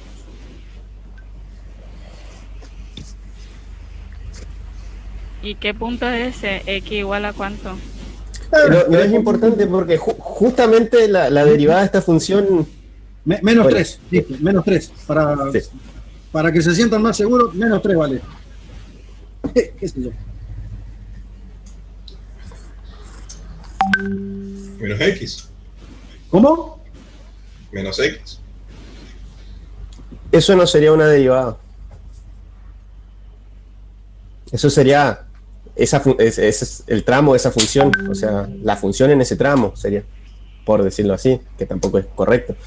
Speaker 3: ¿Y qué punto es ese? ¿X igual a cuánto?
Speaker 5: No es importante porque justamente la derivada de esta función...
Speaker 1: Menos 3, menos 3. Para que se sientan más seguros, menos 3 vale. ¿Qué sé yo?
Speaker 2: Menos x.
Speaker 1: ¿Cómo?
Speaker 2: Menos x.
Speaker 5: Eso no sería una derivada. Eso sería ese es el tramo de esa función, o sea, la función en ese tramo sería, por decirlo así, que tampoco es correcto.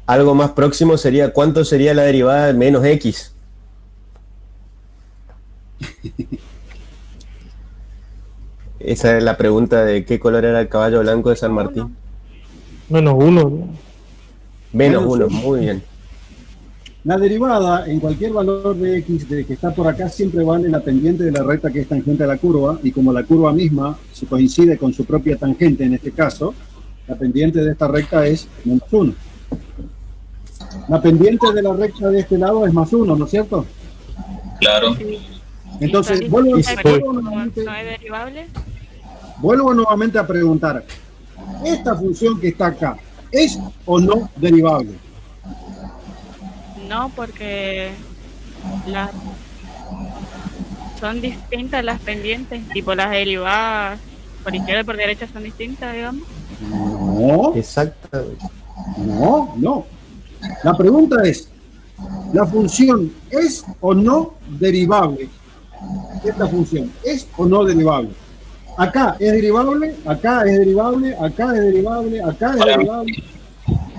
Speaker 5: Algo más próximo sería, ¿cuánto sería la derivada de menos x? Esa es la pregunta de qué color era el caballo blanco de San Martín.
Speaker 8: Menos 1.
Speaker 5: Menos 1, muy bien.
Speaker 1: La derivada en cualquier valor de x de que está por acá siempre vale la pendiente de la recta que es tangente a la curva, y como la curva misma se coincide con su propia tangente en este caso, La pendiente de esta recta es -1. La pendiente de la recta de este lado es +1, ¿no es cierto?
Speaker 9: Claro.
Speaker 1: Entonces,
Speaker 3: ¿no es
Speaker 1: nuevamente,
Speaker 3: derivable?
Speaker 1: vuelvo nuevamente a preguntar, ¿esta función que está acá es o no derivable?
Speaker 3: No, porque son distintas las pendientes, tipo las derivadas por izquierda y por derecha son distintas, digamos.
Speaker 1: No,
Speaker 5: Exactamente.
Speaker 1: no. La pregunta es, ¿la función es o no derivable? Esta función es o no derivable. Acá es derivable, acá es derivable, acá es derivable, acá es derivable.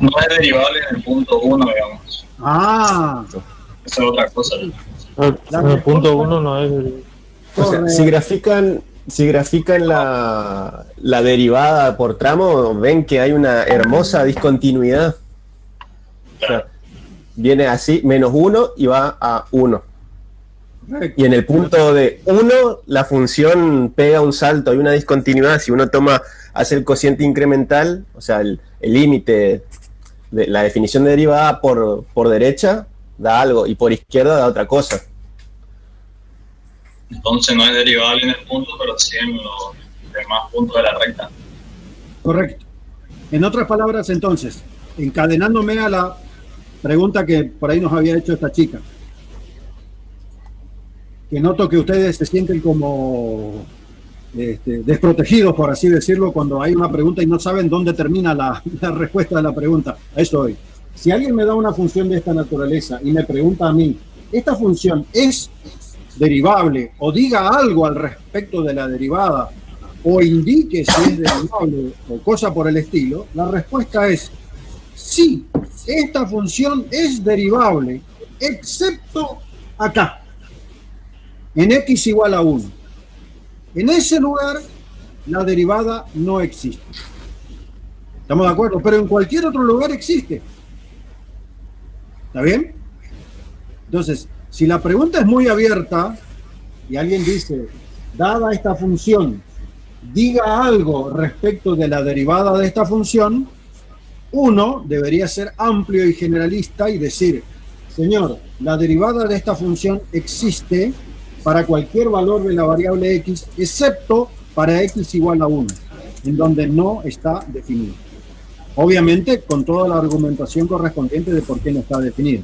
Speaker 9: No es derivable en el punto 1, digamos.
Speaker 1: Ah,
Speaker 9: Eso es otra cosa.
Speaker 8: En el punto 1 no es.
Speaker 5: O sea, si grafican la derivada por tramo, ven que hay una hermosa discontinuidad. O sea, viene así, -1 y va a 1. Y en el punto de 1, la función pega un salto, hay una discontinuidad. Si uno hace el cociente incremental, o sea, el límite de la definición de derivada por derecha, da algo, y por izquierda da otra cosa.
Speaker 9: Entonces no es derivable en el punto, pero sí en los demás puntos de la recta.
Speaker 1: Correcto. En otras palabras, entonces, encadenándome a la pregunta que por ahí nos había hecho esta chica, que noto que ustedes se sienten como desprotegidos, por así decirlo, cuando hay una pregunta y no saben dónde termina la respuesta de la pregunta. A eso hoy. Si alguien me da una función de esta naturaleza y me pregunta a mí, ¿esta función es derivable? O diga algo al respecto de la derivada, o indique si es derivable o cosa por el estilo, la respuesta es sí, esta función es derivable, excepto acá, en x igual a 1. En ese lugar, la derivada no existe. ¿Estamos de acuerdo? Pero en cualquier otro lugar existe. ¿Está bien? Entonces, si la pregunta es muy abierta y alguien dice, dada esta función, diga algo respecto de la derivada de esta función, uno debería ser amplio y generalista y decir, señor, la derivada de esta función existe para cualquier valor de la variable x, excepto para x igual a 1, en donde no está definido. Obviamente, con toda la argumentación correspondiente de por qué no está definido.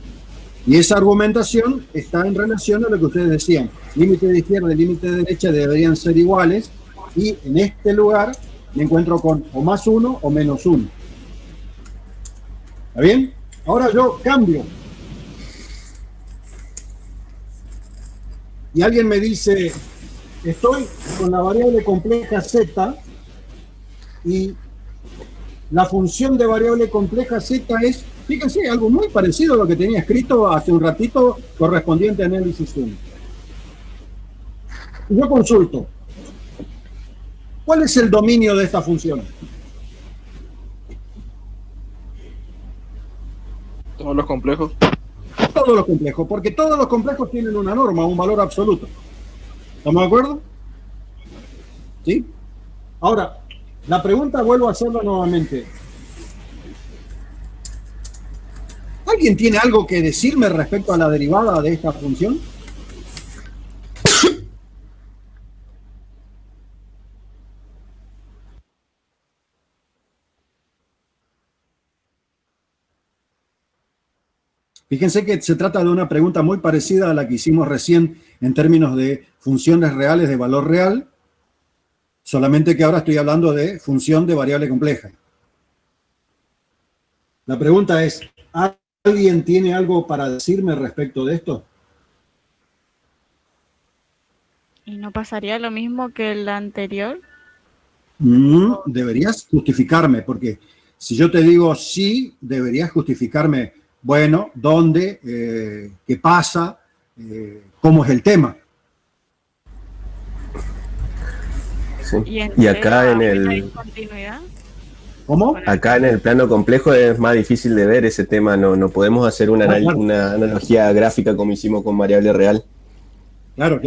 Speaker 1: Y esa argumentación está en relación a lo que ustedes decían. Límite de izquierda y límite de derecha deberían ser iguales, y en este lugar me encuentro con o +1 o -1. ¿Está bien? Ahora yo cambio. Y alguien me dice, estoy con la variable compleja z y la función de variable compleja z es, fíjense, algo muy parecido a lo que tenía escrito hace un ratito correspondiente a análisis 1. Y yo consulto, ¿cuál es el dominio de esta función?
Speaker 4: Todos los complejos.
Speaker 1: Todos los complejos, porque todos los complejos tienen una norma, un valor absoluto. ¿Estamos de acuerdo? ¿Sí? Ahora, la pregunta vuelvo a hacerla nuevamente. ¿Alguien tiene algo que decirme respecto a la derivada de esta función? Fíjense que se trata de una pregunta muy parecida a la que hicimos recién en términos de funciones reales de valor real, solamente que ahora estoy hablando de función de variable compleja. La pregunta es, ¿alguien tiene algo para decirme respecto de esto?
Speaker 3: ¿Y no pasaría lo mismo que el anterior?
Speaker 1: Deberías justificarme, porque si yo te digo sí, deberías justificarme, bueno, dónde, qué pasa, cómo es el tema.
Speaker 5: Sí. Y acá en el...
Speaker 1: ¿Cómo?
Speaker 5: Acá en el plano complejo es más difícil de ver ese tema, no podemos hacer una analogía gráfica como hicimos con variable real.
Speaker 1: Claro.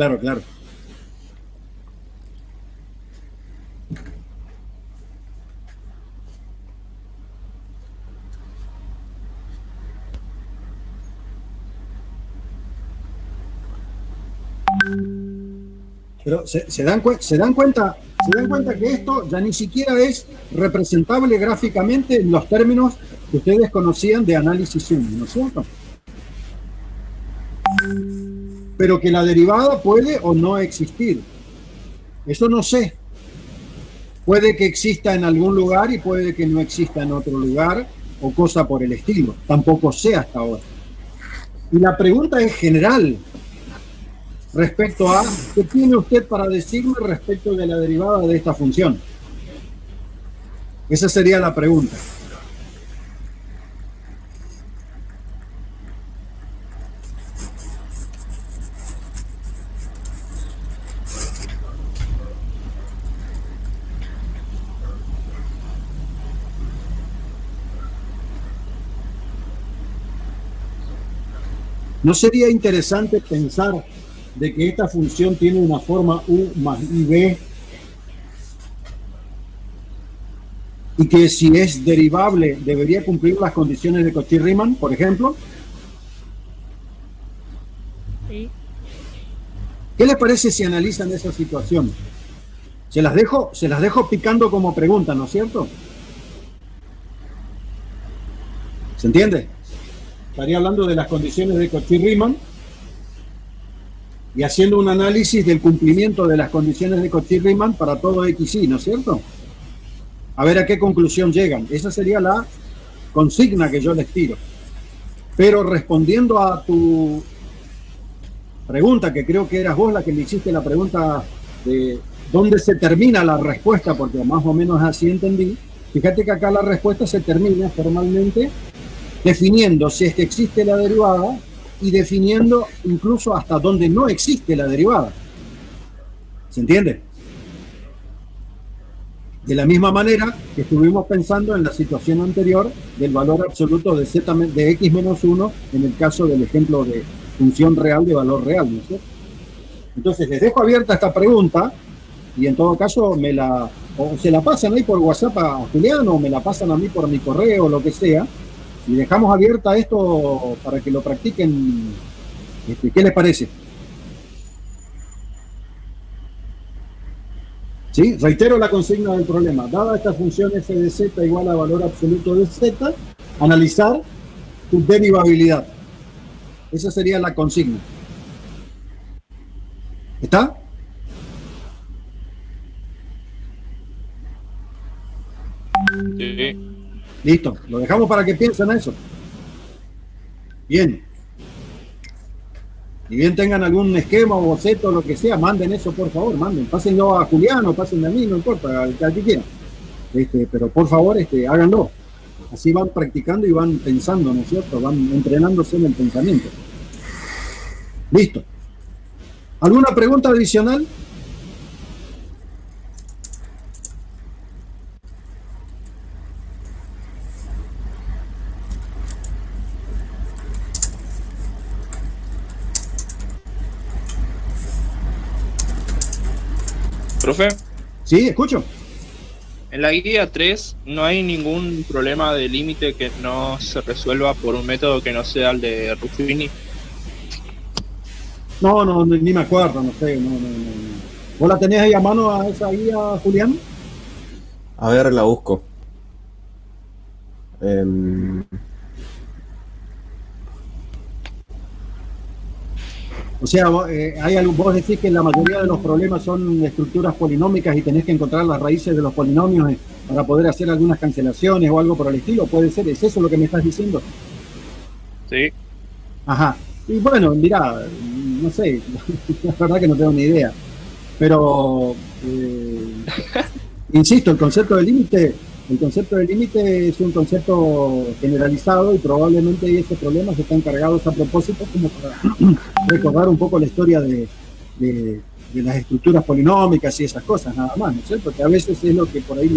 Speaker 1: Pero se dan cuenta que esto ya ni siquiera es representable gráficamente en los términos que ustedes conocían de análisis 1, ¿no es cierto? Pero que la derivada puede o no existir. Eso no sé. Puede que exista en algún lugar y puede que no exista en otro lugar o cosa por el estilo. Tampoco sé hasta ahora. Y la pregunta es general respecto a ¿qué tiene usted para decirme respecto de la derivada de esta función? Esa sería la pregunta. ¿No sería interesante pensar de que esta función tiene una forma u más ib y que si es derivable debería cumplir las condiciones de Cauchy-Riemann, por ejemplo?
Speaker 3: Sí.
Speaker 1: ¿Qué les parece si analizan esa situación? Se las dejo picando como pregunta, ¿no es cierto? ¿Se entiende? Estaría hablando de las condiciones de Cauchy-Riemann y haciendo un análisis del cumplimiento de las condiciones de Cauchy-Riemann para todo XY, ¿no es cierto? A ver a qué conclusión llegan. Esa sería la consigna que yo les tiro. Pero respondiendo a tu pregunta, que creo que eras vos la que le hiciste la pregunta de dónde se termina la respuesta, porque más o menos así entendí. Fíjate que acá la respuesta se termina formalmente definiendo si es que existe la derivada y definiendo incluso hasta dónde no existe la derivada. ¿Se entiende? De la misma manera que estuvimos pensando en la situación anterior del valor absoluto de z de x menos 1 en el caso del ejemplo de función real de valor real, ¿no es cierto? Entonces les dejo abierta esta pregunta y en todo caso o se la pasan ahí por WhatsApp a Julián o me la pasan a mí por mi correo o lo que sea. Y dejamos abierta esto para que lo practiquen. ¿Qué les parece? ¿Sí? Reitero la consigna del problema. Dada esta función f de z igual a valor absoluto de z, analizar tu derivabilidad. Esa sería la consigna. ¿Está?
Speaker 4: Sí.
Speaker 1: Listo, lo dejamos para que piensen eso. Bien. Y bien tengan algún esquema o boceto o lo que sea, manden eso por favor, manden. Pásenlo a Julián o pásenlo a mí, no importa, al que quieran. Pero por favor, háganlo. Así van practicando y van pensando, ¿no es cierto? Van entrenándose en el pensamiento. Listo. ¿Alguna pregunta adicional?
Speaker 4: Profe,
Speaker 1: Sí, escucho.
Speaker 4: en la guía 3 no hay ningún problema de límite que no se resuelva por un método que no sea el de Ruffini.
Speaker 1: No, ni me acuerdo, no sé. No. ¿Vos la tenés ahí a mano a esa guía, Julián?
Speaker 5: A ver, la busco.
Speaker 1: O sea, vos decís que la mayoría de los problemas son estructuras polinómicas y tenés que encontrar las raíces de los polinomios para poder hacer algunas cancelaciones o algo por el estilo. ¿Puede ser? ¿Es eso lo que me estás diciendo?
Speaker 4: Sí.
Speaker 1: Ajá. Y bueno, mirá, no sé, la verdad que no tengo ni idea. Pero, insisto, el concepto de límite es un concepto generalizado y probablemente esos problemas están cargados a propósito como para recordar un poco la historia de las estructuras polinómicas y esas cosas, nada más, ¿no es cierto? Que a veces es lo que por ahí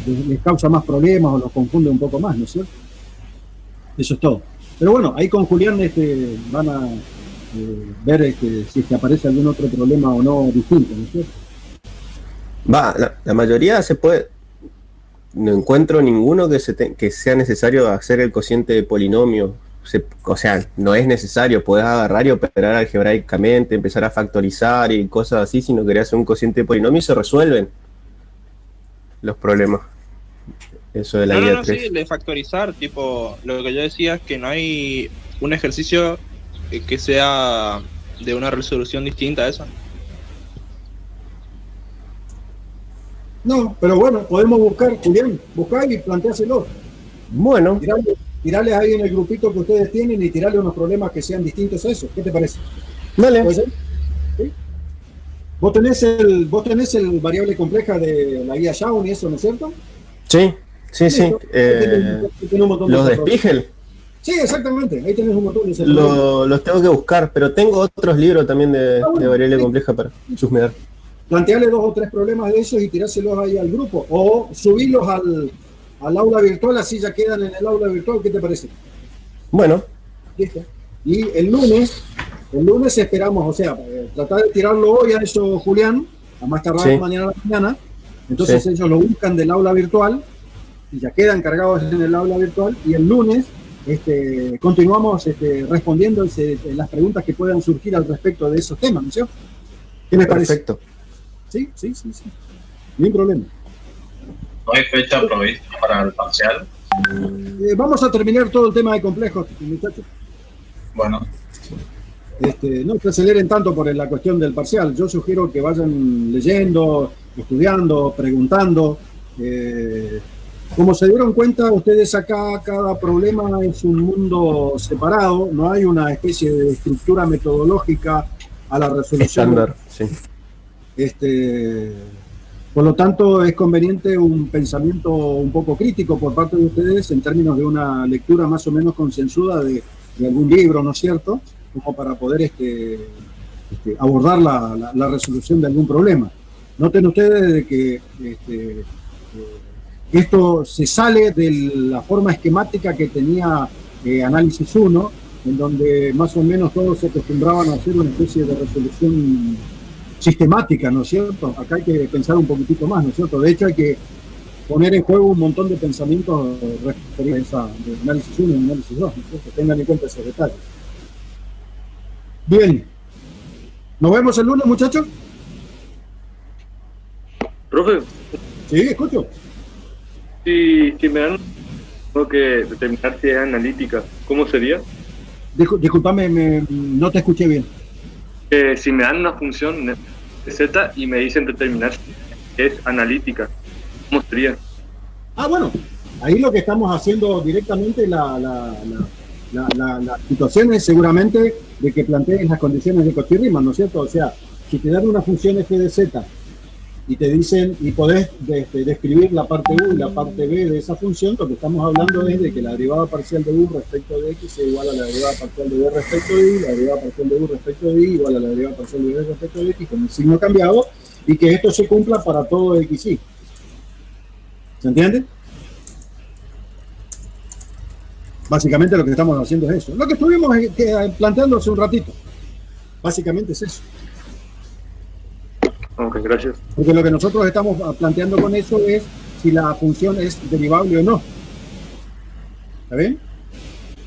Speaker 1: les causa más problemas o los confunde un poco más, ¿no es cierto? Eso es todo. Pero bueno, ahí con Julián van a ver si es que aparece algún otro problema o no distinto, ¿no es cierto?
Speaker 5: La mayoría se puede. No encuentro ninguno que sea necesario hacer el cociente de polinomio. o sea, no es necesario, podés agarrar y operar algebraicamente, empezar a factorizar y cosas así, si no querés hacer un cociente de polinomio y se resuelven los problemas. Eso de la guía 3.
Speaker 4: Sí, de factorizar, tipo, lo que yo decía es que no hay un ejercicio que sea de una resolución distinta a esa.
Speaker 1: No, pero bueno, podemos buscar, Julián, buscar y planteárselo.
Speaker 5: Bueno.
Speaker 1: Tirarles ahí en el grupito que ustedes tienen y tirarle unos problemas que sean distintos a eso. ¿Qué te parece?
Speaker 5: Dale.
Speaker 1: ¿Puede ser? ¿Sí? Vos tenés el variable compleja de la guía Shaun y eso, ¿no es cierto?
Speaker 5: Sí. Los de Spiegel.
Speaker 1: Sí, exactamente. Ahí tenés un montón de
Speaker 5: los tengo que buscar, pero tengo otros libros también de variable compleja para chusmear.
Speaker 1: Plantearle 2 o 3 problemas de esos y tirárselos ahí al grupo. O subirlos al aula virtual, así ya quedan en el aula virtual. ¿Qué te parece?
Speaker 5: Bueno.
Speaker 1: Listo. Y el lunes esperamos, o sea, tratar de tirarlo hoy a eso, Julián, a más tardar mañana a la mañana. Entonces ellos lo buscan del aula virtual y ya quedan cargados en el aula virtual. Y el lunes continuamos respondiendo las preguntas que puedan surgir al respecto de esos temas, ¿no es cierto? ¿Qué les parece?
Speaker 5: Perfecto.
Speaker 1: Sí. Ningún problema.
Speaker 9: ¿No hay fecha prevista para el parcial?
Speaker 1: Vamos a terminar todo el tema de complejos, muchachos.
Speaker 9: Bueno.
Speaker 1: No se aceleren tanto por la cuestión del parcial. Yo sugiero que vayan leyendo, estudiando, preguntando. Como se dieron cuenta ustedes acá, cada problema es un mundo separado. No hay una especie de estructura metodológica a la resolución.
Speaker 5: Estándar, sí.
Speaker 1: Por lo tanto, es conveniente un pensamiento un poco crítico por parte de ustedes en términos de una lectura más o menos concienzuda de algún libro, ¿no es cierto?, como para poder abordar la resolución de algún problema. Noten ustedes de que esto se sale de la forma esquemática que tenía Análisis 1, en donde más o menos todos se acostumbraban a hacer una especie de resolución sistemática, ¿no es cierto? Acá hay que pensar un poquitito más, ¿no es cierto? De hecho, hay que poner en juego un montón de pensamientos referidos a Análisis 1 y Análisis 2, ¿no es cierto? Tengan en cuenta ese detalle. Bien. ¿Nos vemos el lunes, muchachos?
Speaker 6: Profe.
Speaker 1: Sí, escucho.
Speaker 6: Si me dan, tengo que determinar si es analítica, ¿cómo sería?
Speaker 1: Disculpame, no te escuché bien.
Speaker 6: Si me dan una función de z y me dicen determinar si es analítica, ¿cómo sería?
Speaker 1: Bueno, ahí lo que estamos haciendo directamente la situación es seguramente de que plantees las condiciones de Cauchy-Riemann, ¿no es cierto? O sea, si te dan una función f de z y te dicen, y podés describir la parte u y la parte b de esa función, lo que estamos hablando es de que la derivada parcial de u respecto de x es igual a la derivada parcial de b respecto de y, la derivada parcial de u respecto de y igual a la derivada parcial de b respecto de x con el signo cambiado, y que esto se cumpla para todo x y. ¿Se entiende? Básicamente lo que estamos haciendo es eso. Lo que estuvimos planteando hace un ratito. Básicamente es eso.
Speaker 6: Ok, gracias.
Speaker 1: Porque lo que nosotros estamos planteando con eso es si la función es derivable o no. ¿Está bien?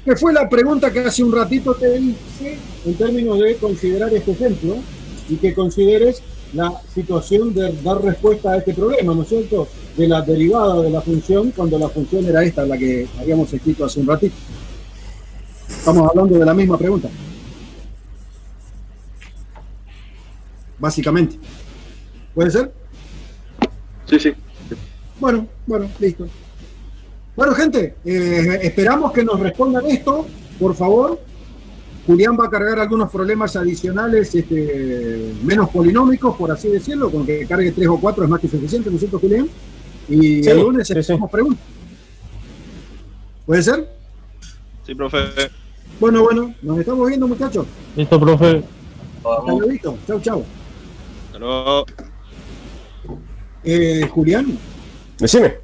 Speaker 1: Que fue la pregunta que hace un ratito te hice en términos de considerar este ejemplo y que consideres la situación de dar respuesta a este problema, ¿no es cierto? De la derivada de la función cuando la función era esta, la que habíamos escrito hace un ratito. Estamos hablando de la misma pregunta. Básicamente. ¿Puede ser?
Speaker 6: Sí.
Speaker 1: Bueno, listo. Bueno, gente, esperamos que nos respondan esto, por favor. Julián va a cargar algunos problemas adicionales, menos polinómicos, por así decirlo, con que cargue 3 o 4 es más que suficiente, ¿no es cierto, Julián? Y el lunes hacemos preguntas. ¿Puede ser?
Speaker 4: Sí, profe.
Speaker 1: Bueno, nos estamos viendo, muchachos.
Speaker 8: Listo, profe.
Speaker 1: Hasta luego. Chau.
Speaker 4: Hasta luego.
Speaker 1: Julián.
Speaker 5: Decime.